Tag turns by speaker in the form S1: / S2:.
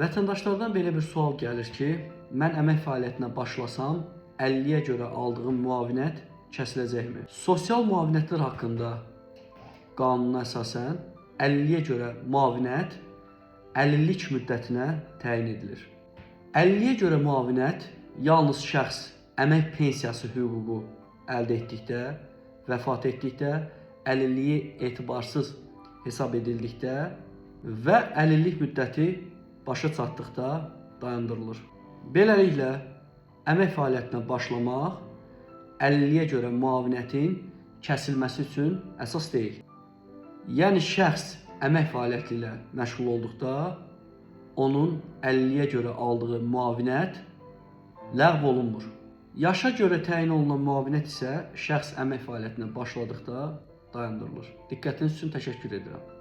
S1: Vətəndaşlardan belə bir sual gəlir ki, mən əmək fəaliyyətinə başlasam, 50-yə görə aldığım müavinət kəsiləcəkmi? Sosial müavinətlər haqqında qanuna əsasən 50-yə görə müavinət 50-lik müddətinə təyin edilir. 50-yə görə müavinət yalnız şəxs əmək pensiyası hüququ əldə etdikdə, vəfat etdikdə, əlilliyi etibarsız hesab edildikdə və əlillik müddəti başa çatdıqda dayandırılır. Beləliklə, əmək fəaliyyətinə başlamaq 50-yə görə müavinətin kəsilməsi üçün əsas deyil. Yəni, şəxs əmək fəaliyyəti ilə məşğul olduqda, onun 50-yə görə aldığı müavinət ləğv olunmur. Yaşa görə təyin olunan müavinət isə şəxs əmək fəaliyyətinə başladıqda dayandırılır. Diqqətiniz üçün təşəkkür edirəm.